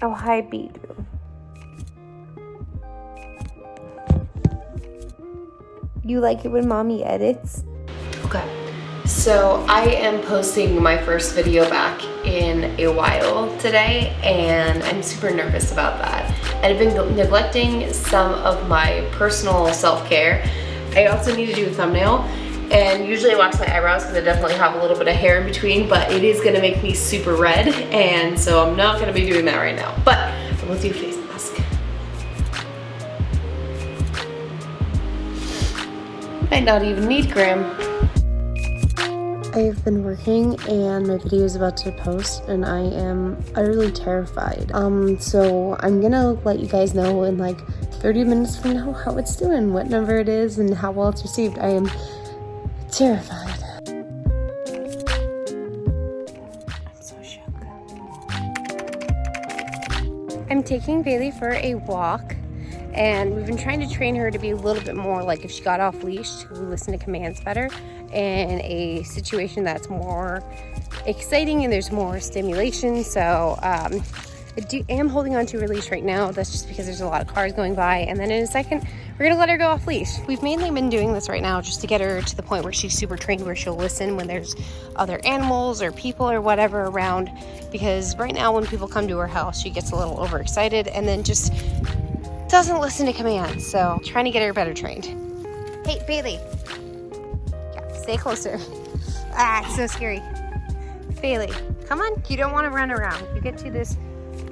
Oh, hi, Beetle. You like it when mommy edits? Okay, so I am posting my first video back in a while today, and I'm super nervous about that. I've been neglecting some of my personal self-care. I also need to do a thumbnail, and usually I wax my eyebrows because I definitely have a little bit of hair in between, but it is gonna make me super red, and so I'm not gonna be doing that right now. But we'll do face mask. Might not even need Graham. I've been working and my video is about to post and I am utterly terrified. So I'm gonna let you guys know in like 30 minutes from now how it's doing, what number it is, and how well it's received. I am terrified. I'm so shook. I'm taking Bailey for a walk. And we've been trying to train her to be a little bit more like if she got off leash, to listen to commands better in a situation that's more exciting and there's more stimulation. So I am holding on to her leash right now. That's just because there's a lot of cars going by. And then in a second, we're gonna let her go off leash. We've mainly been doing this right now just to get her to the point where she's super trained, where she'll listen when there's other animals or people or whatever around. Because right now when people come to her house, she gets a little overexcited and then just doesn't listen to commands. So trying to get her better trained. Hey, Bailey. Yeah, stay closer. Ah, it's so scary. Bailey, come on. You don't want to run around. You get to this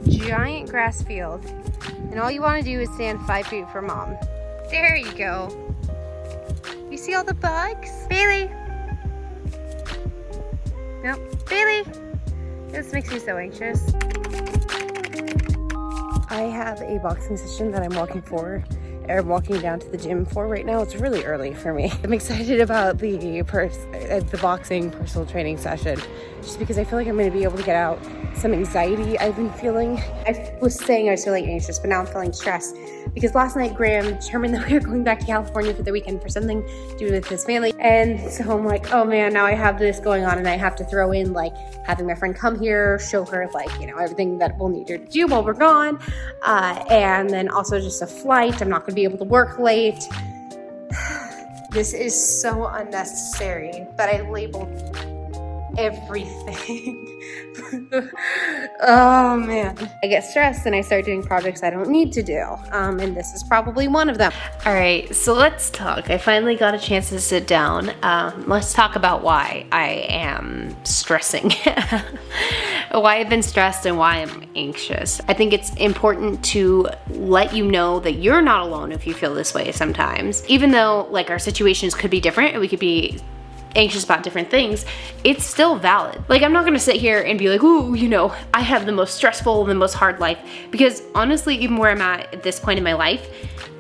giant grass field and all you want to do is stand 5 feet from mom. There you go. You see all the bugs? Bailey. Nope. Bailey. This makes me so anxious. I have a boxing session that I'm walking down to the gym for right now. It's really early for me. I'm excited about the boxing personal training session just because I feel like I'm going to be able to get out some anxiety I've been feeling. I was saying I was feeling anxious, but now I'm feeling stressed because last night Graham determined that we were going back to California for the weekend for something to do with his family. And so I'm like, oh man, now I have this going on and I have to throw in like having my friend come here, show her like, you know, everything that we'll need her to do while we're gone. And then also just a flight. I'm not going to be able to work late. This is so unnecessary, but I labeled everything. Oh man. I get stressed and I start doing projects I don't need to do. And this is probably one of them. All right, so let's talk. I finally got a chance to sit down. Let's talk about why I am stressing. Why I've been stressed and why I'm anxious. I think it's important to let you know that you're not alone if you feel this way sometimes. Even though like our situations could be different and we could be anxious about different things, it's still valid. Like I'm not gonna sit here and be like, ooh, you know, I have the most stressful and the most hard life, because honestly, even where I'm at this point in my life,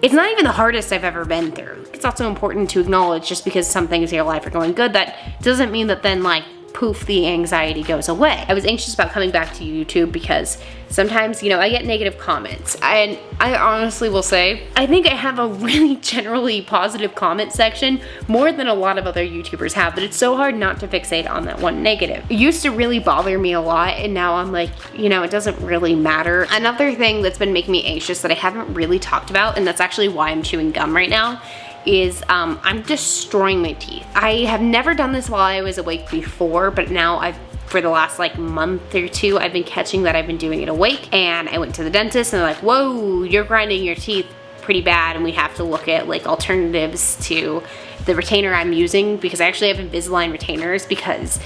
it's not even the hardest I've ever been through. It's also important to acknowledge just because some things in your life are going good, that doesn't mean that then like poof, the anxiety goes away. I was anxious about coming back to YouTube because sometimes, you know, I get negative comments, and I honestly will say, I think I have a really generally positive comment section, more than a lot of other YouTubers have, but it's so hard not to fixate on that one negative. It used to really bother me a lot, and now I'm like, you know, it doesn't really matter. Another thing that's been making me anxious that I haven't really talked about, and that's actually why I'm chewing gum right now, is I'm destroying my teeth. I have never done this while I was awake before, but now for the last like month or two, I've been catching that I've been doing it awake. And I went to the dentist and they're like, whoa, you're grinding your teeth pretty bad, and we have to look at like alternatives to the retainer I'm using, because I actually have Invisalign retainers because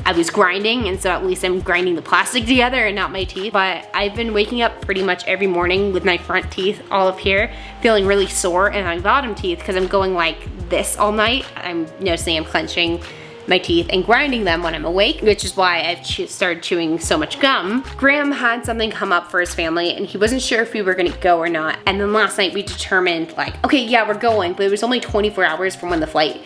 I was grinding, and so at least I'm grinding the plastic together and not my teeth. But I've been waking up pretty much every morning with my front teeth all up here feeling really sore, and my bottom teeth, because I'm going like this all night, I'm noticing I'm clenching my teeth and grinding them when I'm awake, which is why I've started chewing so much gum. Graham had something come up for his family and he wasn't sure if we were gonna go or not. And then last night we determined like, okay, yeah, we're going, but it was only 24 hours from when the flight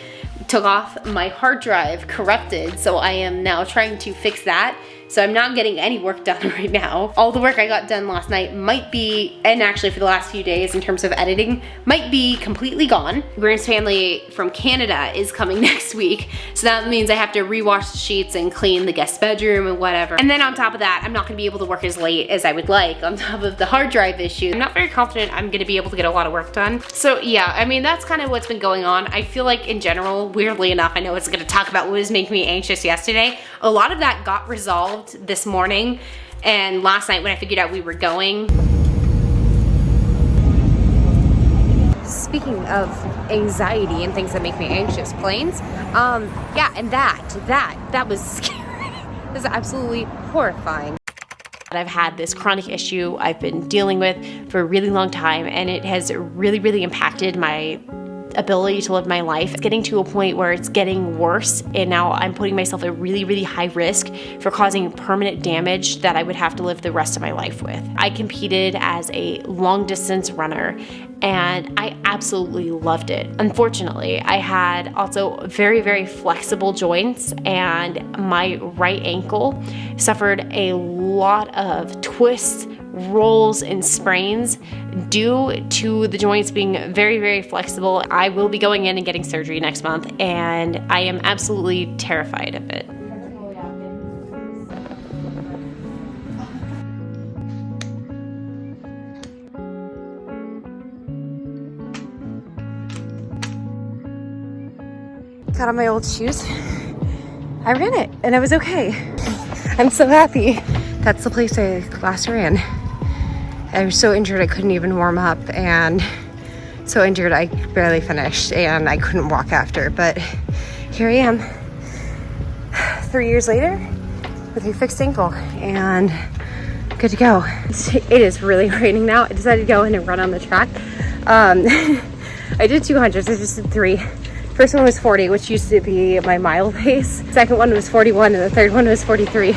took off my hard drive, corrupted, so I am now trying to fix that. So I'm not getting any work done right now. All the work I got done last night might be, and actually for the last few days in terms of editing, might be completely gone. Graham's family from Canada is coming next week, so that means I have to rewash the sheets and clean the guest bedroom and whatever. And then on top of that, I'm not gonna be able to work as late as I would like on top of the hard drive issue. I'm not very confident I'm gonna be able to get a lot of work done. So yeah, I mean, that's kind of what's been going on. I feel like in general, weirdly enough, I know it's gonna talk about what was making me anxious yesterday. A lot of that got resolved this morning and last night when I figured out we were going. Speaking of anxiety and things that make me anxious, planes, yeah, and that was scary. It was absolutely horrifying. I've had this chronic issue I've been dealing with for a really long time, and it has really impacted my ability to live my life. It's getting to a point where it's getting worse, and now I'm putting myself at really high risk for causing permanent damage that I would have to live the rest of my life with. I competed as a long distance runner and I absolutely loved it. Unfortunately, I had also very flexible joints, and my right ankle suffered a lot of twists, rolls, and sprains due to the joints being very flexible. I will be going in and getting surgery next month, and I am absolutely terrified of it. Got on my old shoes. I ran it and I was okay. I'm so happy. That's the place I last ran. I was so injured I couldn't even warm up, and so injured I barely finished, and I couldn't walk after, but here I am 3 years later with a fixed ankle and good to go. It is really raining now. I decided to go in and run on the track. I did 200s, I just did 3. First one was 40, which used to be my mile pace. Second one was 41, and the third one was 43.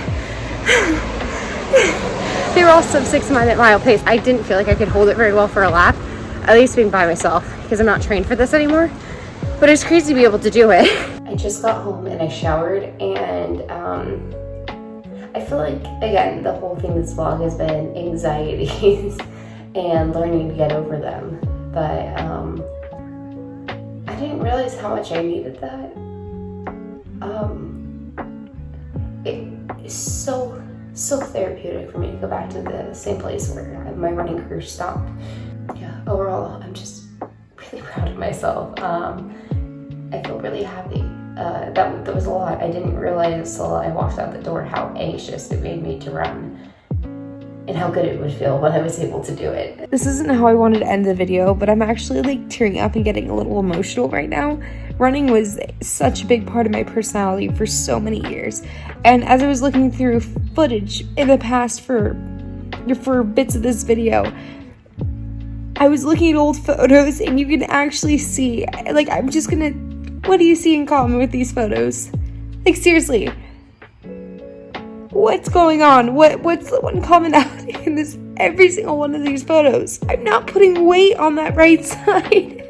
They were all sub 6 mile pace. I didn't feel like I could hold it very well for a lap, at least being by myself, because I'm not trained for this anymore. But it's crazy to be able to do it. I just got home and I showered, and I feel like, again, the whole thing this vlog has been anxieties and learning to get over them. But I didn't realize how much I needed that. It's so therapeutic for me to go back to the same place where my running career stopped. Yeah, overall, I'm just really proud of myself. I feel really happy. That was a lot. I didn't realize until I walked out the door how anxious it made me to run, and how good it would feel when I was able to do it. This isn't how I wanted to end the video, but I'm actually like tearing up and getting a little emotional right now. Running was such a big part of my personality for so many years. And as I was looking through footage in the past for bits of this video, I was looking at old photos, and you can actually see, like, I'm just gonna, what do you see in common with these photos? Like, seriously. What's going on? What's the one commonality in this? Every single one of these photos. I'm not putting weight on that right side.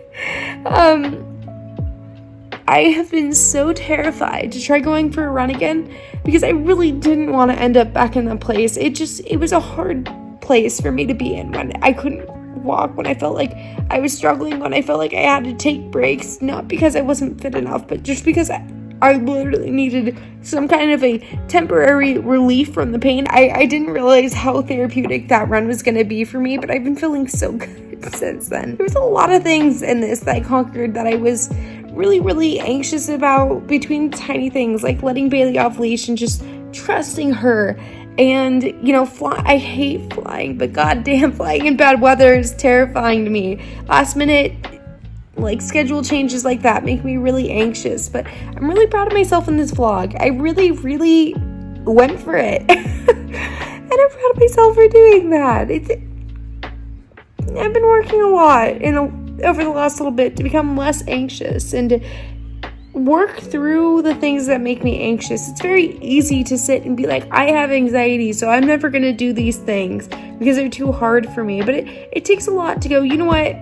I have been so terrified to try going for a run again because I really didn't want to end up back in that place. It was a hard place for me to be in when I couldn't walk, when I felt like I was struggling, when I felt like I had to take breaks, not because I wasn't fit enough, but just because I literally needed some kind of a temporary relief from the pain. I didn't realize how therapeutic that run was going to be for me, but I've been feeling so good since then. There was a lot of things in this that I conquered that I was really anxious about, between tiny things like letting Bailey off leash and just trusting her. And, you know, I hate flying, but goddamn, flying in bad weather is terrifying to me. Last minute, like, schedule changes like that make me really anxious, but I'm really proud of myself in this vlog. I really went for it. And I'm proud of myself for doing that. I've been working a lot over the last little bit to become less anxious and to work through the things that make me anxious. It's very easy to sit and be like, I have anxiety, so I'm never going to do these things because they're too hard for me. But it takes a lot to go, you know what?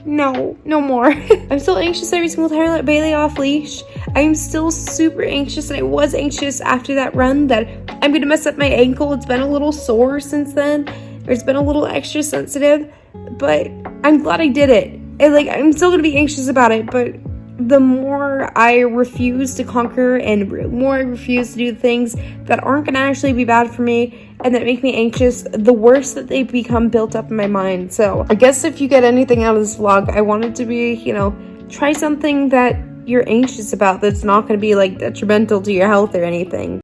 no more. I'm still anxious every single time I let Bailey off leash. I'm still super anxious, and I was anxious after that run that I'm gonna mess up my ankle. It's been a little sore since then, or it's been a little extra sensitive, but I'm glad I did it. And I'm still gonna be anxious about it, but the more I refuse to conquer and the more I refuse to do things that aren't gonna actually be bad for me and that make me anxious, the worse that they become built up in my mind. So I guess if you get anything out of this vlog, I want it to be, try something that you're anxious about that's not going to be detrimental to your health or anything.